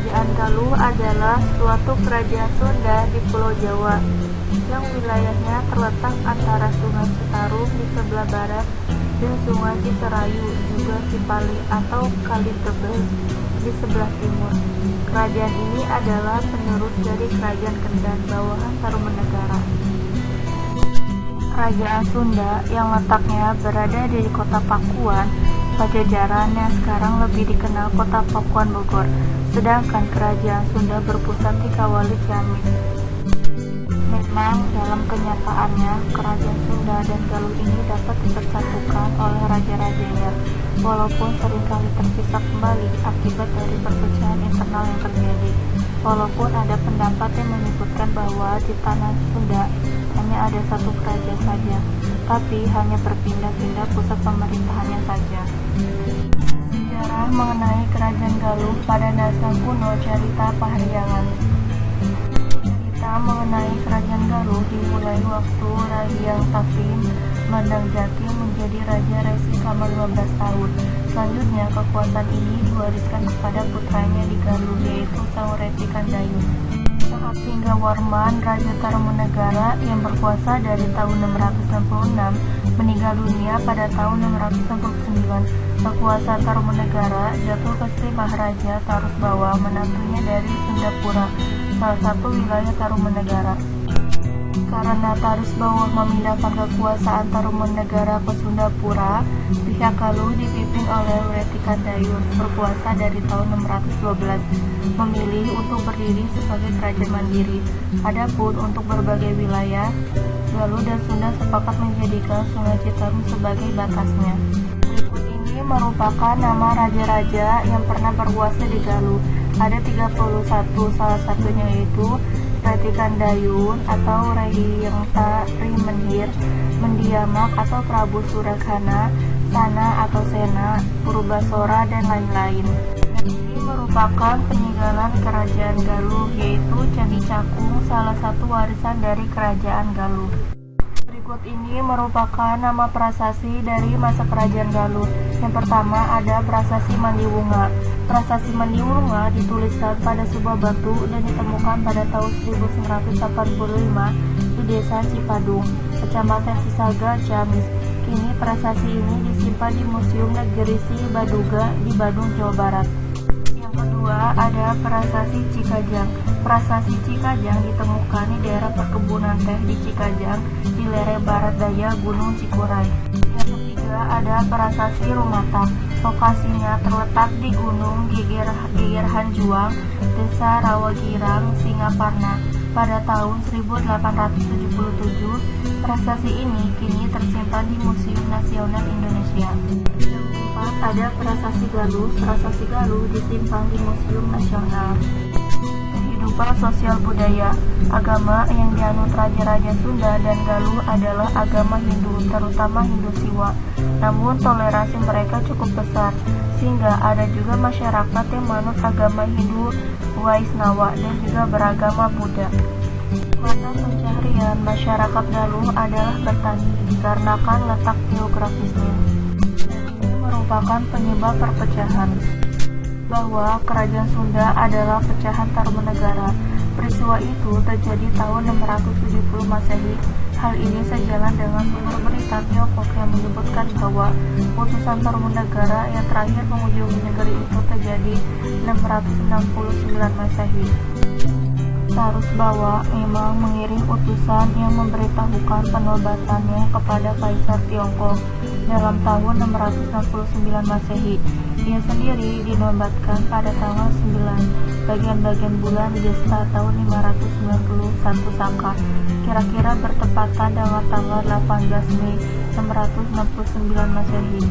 Kerajaan Galuh adalah suatu kerajaan Sunda di Pulau Jawa yang wilayahnya terletak antara Sungai Citarum di sebelah barat dan Sungai Ciserayu juga Cipali atau Kali Tebel di sebelah timur. Kerajaan ini adalah penerus dari Kerajaan Kendan bawahan Tarumanegara. Kerajaan Sunda yang letaknya berada di kota Pakuan, Pajajaran yang sekarang lebih dikenal kota Pakuan Bogor, sedangkan Kerajaan Sunda berpusat di Kawali Ciamis. Memang dalam kenyataannya, Kerajaan Sunda dan Galuh ini dapat dipersatukan oleh raja-rajanya, walaupun seringkali terpisah kembali akibat dari perpecahan internal yang terjadi. Walaupun ada pendapat yang menyebutkan bahwa di tanah Sunda hanya ada satu kerajaan saja, tapi hanya berpindah-pindah pusat pemerintahannya saja. Sejarah mengenai Kerajaan Galuh pada dasar kuno cerita Pahariangan. Cerita mengenai Kerajaan Galuh dimulai waktu Rahiang Tafin Mandang Jati menjadi Raja Resi selama 15 tahun. Selanjutnya kekuasaan ini diwariskan kepada putranya di Galuh, yaitu Sang Reti Kandayun. Saat Singgawarman, Raja Tarumanegara yang berkuasa dari tahun 666 meninggal dunia pada tahun 669. Kekuasaan Tarumanegara jatuh ke Sri Maharaja Tarusbawa, menantunya dari Sundapura, salah satu wilayah Tarumanegara. Karena Tarusbawa memindahkan kekuasaan Tarumanegara ke Sundapura, pihak Galuh dipimpin oleh Reti Kandayun berkuasa dari tahun 612, memilih untuk berdiri sebagai kerajaan mandiri. Adapun untuk berbagai wilayah, Galuh dan Sunda sepakat menjadikan Sungai Citarum sebagai batasnya. Berikut ini merupakan nama raja-raja yang pernah berkuasa di Galuh. Ada 31, salah satunya yaitu Reti Kandayun atau Rahiang Menhir, Mendiamak atau Prabu Suraghana, Sana atau Sena, Purbasora, dan lain-lain. Ini merupakan peninggalan Kerajaan Galuh, yaitu Candi Cakung, salah satu warisan dari Kerajaan Galuh. Berikut ini merupakan nama prasasti dari masa Kerajaan Galuh. Yang pertama ada Prasasti Mandiwunga. Prasasti Mandiwunga dituliskan pada sebuah batu dan ditemukan pada tahun 1985 di Desa Cipadung, Kecamatan Cisaga, Ciamis. Kini prasasti ini disimpan di Museum Negeri Si Baduga di Bandung, Jawa Barat. Yang kedua ada Prasasti Cikajang. Prasasti Cikajang ditemukan di daerah perkebunan teh di Cikajang di lereng barat daya Gunung Cikuray. Yang ketiga ada Prasasti Rumatang. Lokasinya terletak di Gunung Geger Hanjuang, Desa Rawagirang, Singaparna. Pada tahun 1877, prasasti ini kini tersimpan di Museum Nasional Indonesia. Yang keempat ada Prasasti Galuh. Prasasti Galuh disimpan di Museum Nasional. Kehidupan sosial budaya. Agama yang dianut raja-raja Sunda dan Galuh adalah agama Hindu, terutama Hindu Siwa. Namun toleransi mereka cukup besar, sehingga ada juga masyarakat yang menganut agama Hindu Waisnawa dan juga beragama Buddha. Mata pencaharian masyarakat Galuh adalah bertani dikarenakan letak geografisnya. Ini merupakan penyebab perpecahan bahwa Kerajaan Sunda adalah pecahan Tarumanegara. Peristiwa itu terjadi tahun 670 Masehi. Hal ini sejalan dengan sumber berita Tiongkok yang menyebutkan bahwa putusan Tarumanegara yang terakhir mengunjungi negeri itu terjadi 669 Masehi. Tarusbawa memang mengirim utusan yang memberitahukan penobatannya kepada Kaisar Tiongkok dalam tahun 669 Masehi. Dia sendiri dinobatkan pada tanggal 9 bagian-bagian bulan Jesta tahun 591 Saka, kira-kira bertepatan dengan tanggal 18 Mei 669 Masehi.